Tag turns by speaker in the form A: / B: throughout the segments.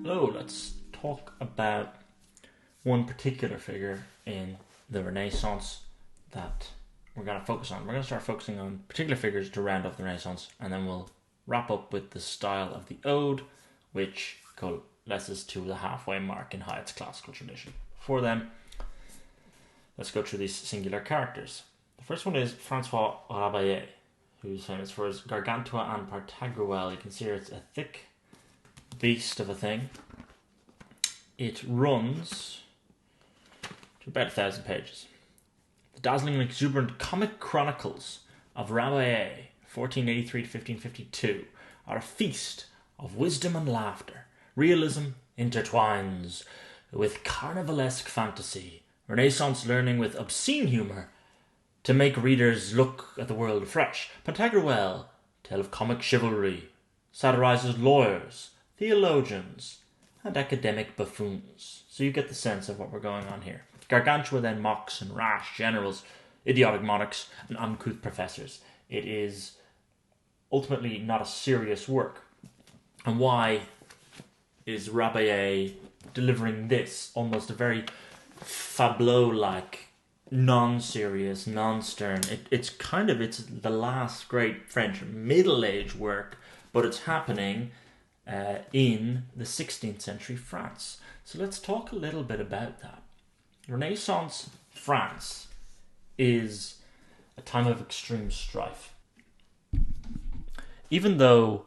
A: Hello, let's talk about one particular figure in the Renaissance that we're going to focus on. We're going to start focusing on particular figures to round off the Renaissance, and then we'll wrap up with the style of the Ode, which coalesces to the halfway mark in Hayek's classical tradition. Before then, let's go through these singular characters. The first one is Francois Rabelais, who's famous for his Gargantua and Pantagruel. You can see here it's a thick beast of a thing. It runs to about 1,000 pages. The dazzling and exuberant comic chronicles of Rabelais, 1483 to 1552, are a feast of wisdom and laughter. Realism intertwines with carnivalesque fantasy, Renaissance learning with obscene humour to make readers look at the world afresh. Pantagruel, tale of comic chivalry, satirises lawyers, theologians, and academic buffoons. So you get the sense of what we're going on here. Gargantua then mocks and rash generals, idiotic monarchs, and uncouth professors. It is ultimately not a serious work. And why is Rabelais delivering this, almost a very Fablot-like, non-serious, non-stern? It's the last great French Middle Age work, but it's happening in the 16th century France. So let's talk a little bit about that. Renaissance France is a time of extreme strife. Even though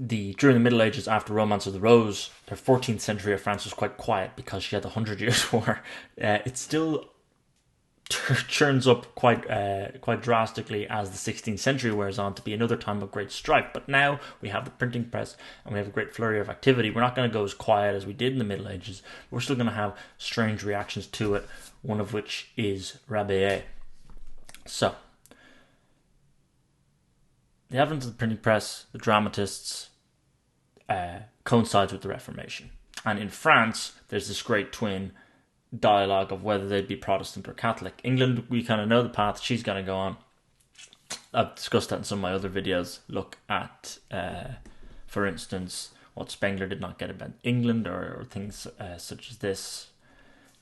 A: during the Middle Ages, after Romance of the Rose, the 14th century of France was quite quiet because she had the 100 Years' War, it still churns up quite drastically as the 16th century wears on to be another time of great strife. But now we have the printing press and we have a great flurry of activity. We're not going to go as quiet as we did in the Middle Ages. We're still going to have strange reactions to it, one of which is Rabelais. So, the advent of the printing press, the dramatists, coincides with the Reformation. And in France, there's this great twin dialogue of whether they'd be Protestant or Catholic. England, we kind of know the path she's going to go on. I've discussed that in some of my other videos. Look at, for instance, what Spengler did not get about England, or things such as this.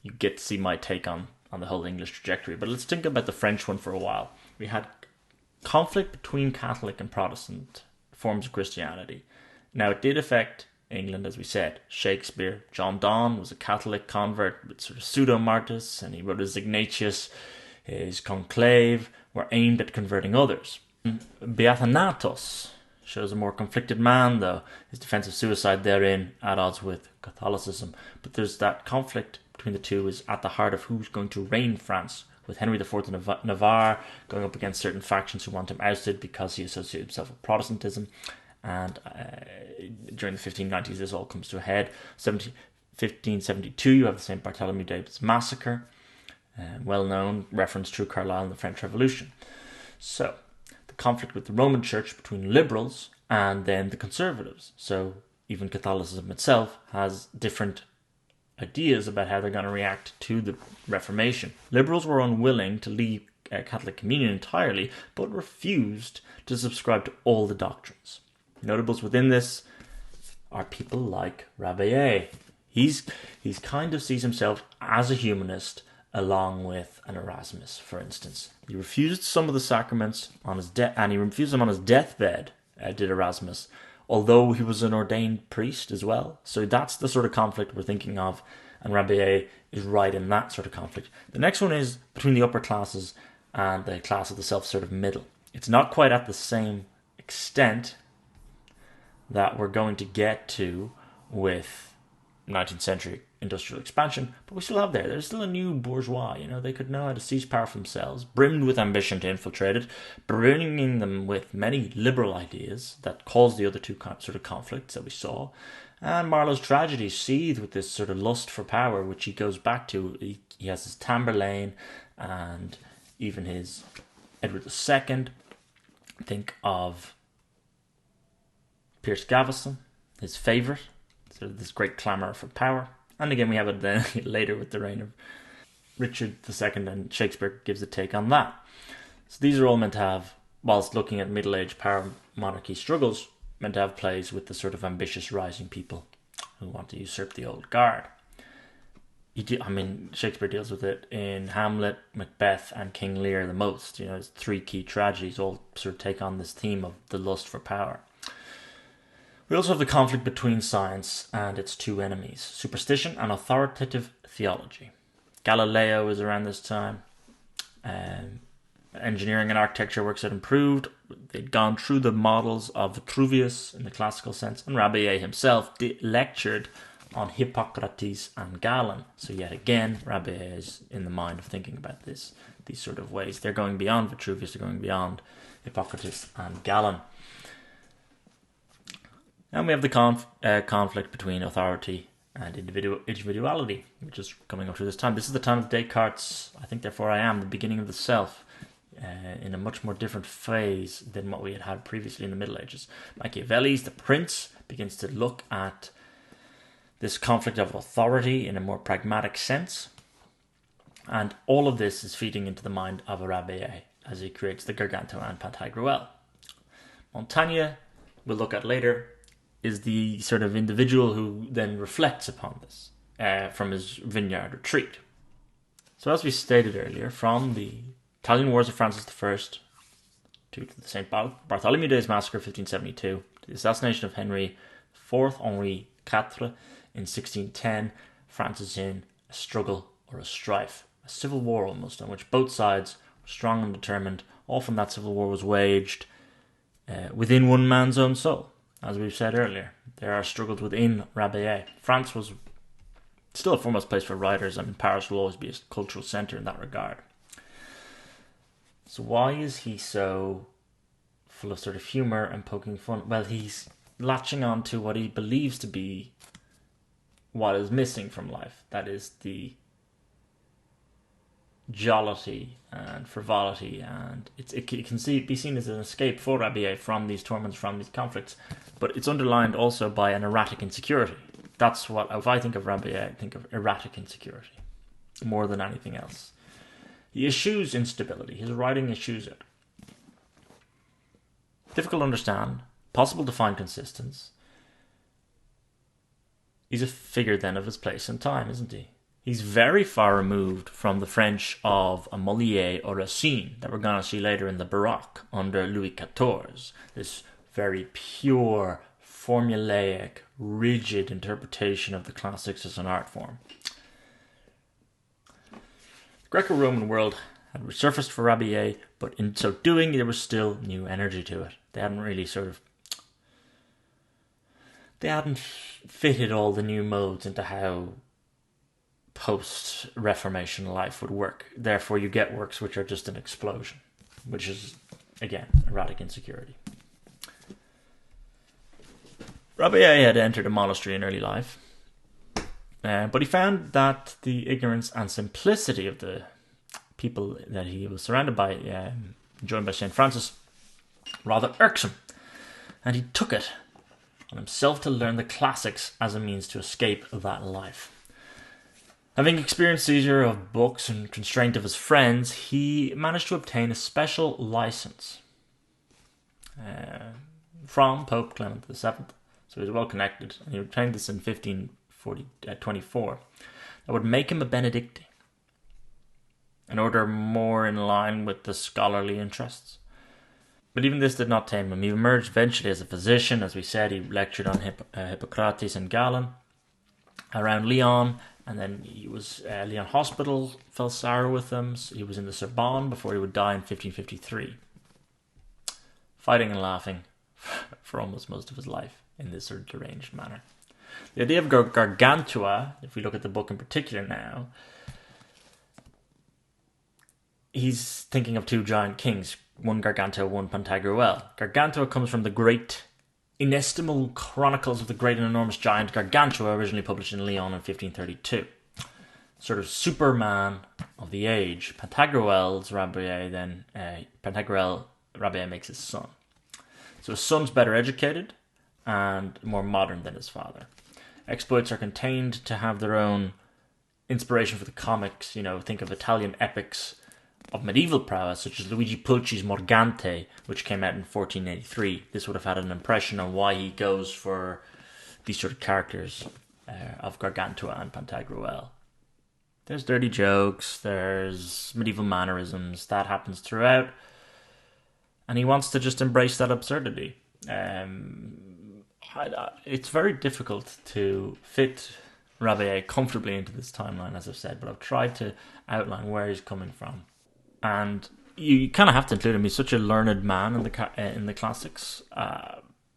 A: You get to see my take on the whole English trajectory. But let's think about the French one for a while. We had conflict between Catholic and Protestant forms of Christianity. Now, it did affect England, as we said. Shakespeare, John Donne was a Catholic convert with sort of pseudo-martyrs, and he wrote his Ignatius. His conclave were aimed at converting others. Beathanatos shows a more conflicted man, though. His defense of suicide therein at odds with Catholicism. But there's that conflict between the two is at the heart of who's going to reign France, with Henry IV of Navarre going up against certain factions who want him ousted because he associated himself with Protestantism. And during the 1590s, this all comes to a head. 1572, you have the St. Bartholomew Days massacre, well-known reference to Carlyle and the French Revolution. So, the conflict with the Roman Church between liberals and then the conservatives. So, even Catholicism itself has different ideas about how they're going to react to the Reformation. Liberals were unwilling to leave Catholic communion entirely, but refused to subscribe to all the doctrines. Notables within this are people like Rabelais. He's kind of sees himself as a humanist, along with an Erasmus, for instance. He refused some of the sacraments on his and he refused them on his deathbed, did Erasmus, although he was an ordained priest as well. So that's the sort of conflict we're thinking of, and Rabelais is right in that sort of conflict. The next one is between the upper classes and the class of the self-assertive middle. It's not quite at the same extent that we're going to get to with 19th century industrial expansion, but we still have there's still a new bourgeois. They could know how to seize power for themselves, brimmed with ambition to infiltrate it, bringing them with many liberal ideas that caused the other two sort of conflicts that we saw. And Marlowe's tragedies seethe with this sort of lust for power, which he goes back to. He has his Tamburlaine and even his Edward II. Think of Piers Gaveston, his favourite, sort of this great clamour for power. And again, we have it then later with the reign of Richard II, and Shakespeare gives a take on that. So these are all meant to have, whilst looking at Middle Age power monarchy struggles, meant to have plays with the sort of ambitious rising people who want to usurp the old guard. Shakespeare deals with it in Hamlet, Macbeth, and King Lear the most. It's three key tragedies all sort of take on this theme of the lust for power. We also have the conflict between science and its two enemies, superstition and authoritative theology. Galileo is around this time. Engineering and architecture works had improved. They'd gone through the models of Vitruvius in the classical sense, and Rabelais himself lectured on Hippocrates and Galen. So yet again, Rabelais is in the mind of thinking about these sort of ways. They're going beyond Vitruvius, they're going beyond Hippocrates and Galen. And we have the conflict between authority and individuality, which is coming up through this time. This is the time of Descartes' I think therefore I am, the beginning of the self, in a much more different phase than what we had previously in the Middle Ages. Machiavelli's The Prince begins to look at this conflict of authority in a more pragmatic sense. And all of this is feeding into the mind of Rabelais as he creates the Gargantua and Pantagruel. Montaigne, we'll look at later, is the sort of individual who then reflects upon this from his vineyard retreat. So as we stated earlier, from the Italian Wars of Francis I to the St. Bartholomew Day's Massacre of 1572, to the assassination of Henry IV, Henri IV, in 1610, France is in a struggle or a strife, a civil war almost, on which both sides were strong and determined. Often that civil war was waged within one man's own soul. As we've said earlier, there are struggles within Rabelais. France was still a foremost place for writers. Paris will always be a cultural centre in that regard. So why is he so full of sort of humour and poking fun? Well, he's latching on to what he believes to be what is missing from life. That is the jollity and frivolity, and it can be seen as an escape for Rabelais from these torments, from these conflicts, but it's underlined also by an erratic insecurity. That's what, if I think of Rabelais, I think of erratic insecurity more than anything else. He eschews instability. His writing eschews it. Difficult to understand, possible to find consistence. He's a figure then of his place and time, isn't he? He's very far removed from the French of a Molière or a Racine that we're going to see later in the Baroque under Louis XIV. This very pure, formulaic, rigid interpretation of the classics as an art form. The Greco-Roman world had resurfaced for Rabelais, but in so doing there was still new energy to it. They hadn't fitted all the new modes into how post-Reformation life would work. Therefore, you get works which are just an explosion, which is, again, erratic insecurity. Rabelais had entered a monastery in early life, but he found that the ignorance and simplicity of the people that he was surrounded by, joined by St. Francis, rather irksome, and he took it on himself to learn the classics as a means to escape that life. Having experienced seizure of books and constraint of his friends, he managed to obtain a special license from Pope Clement VII. So he was well connected, and he obtained this in 1524. That would make him a Benedictine, an order more in line with the scholarly interests. But even this did not tame him. He emerged eventually as a physician. As we said, he lectured on Hippocrates and Galen around Lyon, and then he was Lyon Hospital fell sour with him. So he was in the Sorbonne before he would die in 1553, fighting and laughing for almost most of his life in this sort of deranged manner. The idea of Gargantua, if we look at the book in particular now, he's thinking of two giant kings, one Gargantua, one Pantagruel. Gargantua comes from the great, inestimable chronicles of the great and enormous giant Gargantua, originally published in Lyon in 1532. Sort of Superman of the age. Pantagruel, Rabelais makes his son. So his son's better educated and more modern than his father. Exploits are contained to have their own inspiration for the comics. Think of Italian epics of medieval prowess, such as Luigi Pulci's Morgante, which came out in 1483. This would have had an impression on why he goes for these sort of characters of Gargantua and Pantagruel. There's dirty jokes, there's medieval mannerisms, that happens throughout, and he wants to just embrace that absurdity. It's very difficult to fit Rabelais comfortably into this timeline, as I've said, but I've tried to outline where he's coming from. And you kind of have to include him. He's such a learned man in the classics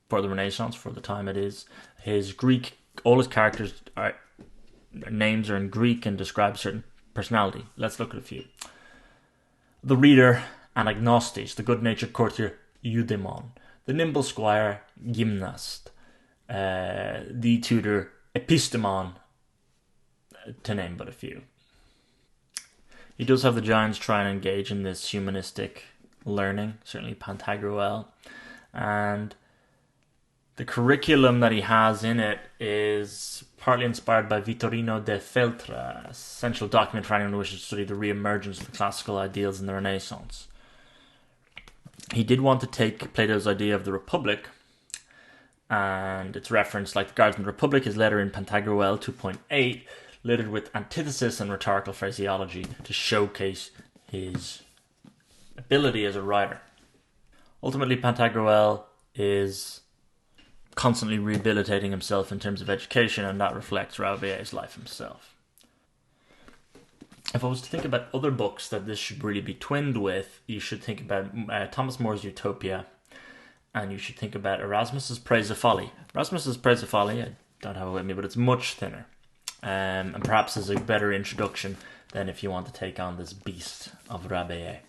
A: for the Renaissance, for the time it is. His Greek, all his characters' names are in Greek and describe a certain personality. Let's look at a few. The reader, Anagnostes, the good-natured courtier, Eudemon, the nimble squire, Gymnast, the tutor, Epistemon, to name but a few. He does have the giants try and engage in this humanistic learning, certainly Pantagruel, and the curriculum that he has in it is partly inspired by Vittorino de Feltre, an essential document for anyone who wishes to study the re-emergence of the classical ideals in the Renaissance. He did want to take Plato's idea of the Republic, and it's referenced like the Guardian of the Republic, his letter in Pantagruel 2.8, littered with antithesis and rhetorical phraseology to showcase his ability as a writer. Ultimately, Pantagruel is constantly rehabilitating himself in terms of education, and that reflects Rabelais' life himself. If I was to think about other books that this should really be twinned with, you should think about Thomas More's Utopia, and you should think about Erasmus's Praise of Folly. Erasmus's Praise of Folly, I don't have it with me, but it's much thinner, and perhaps is a better introduction than if you want to take on this beast of Rabelais.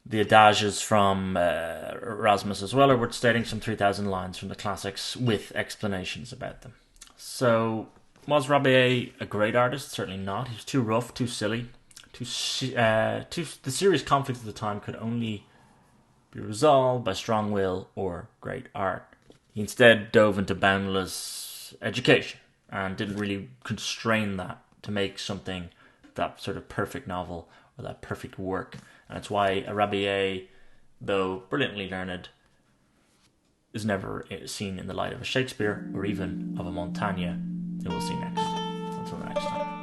A: The adages from Erasmus as well are worth stating, some 3,000 lines from the classics with explanations about them. So, was Rabelais a great artist? Certainly not. He was too rough, too silly. The serious conflicts of the time could only be resolved by strong will or great art. He instead dove into boundless education and didn't really constrain that to make something, that sort of perfect novel or that perfect work. And that's why a Rabelais, though brilliantly learned, is never seen in the light of a Shakespeare or even of a Montaigne, who we'll see next. Until next time.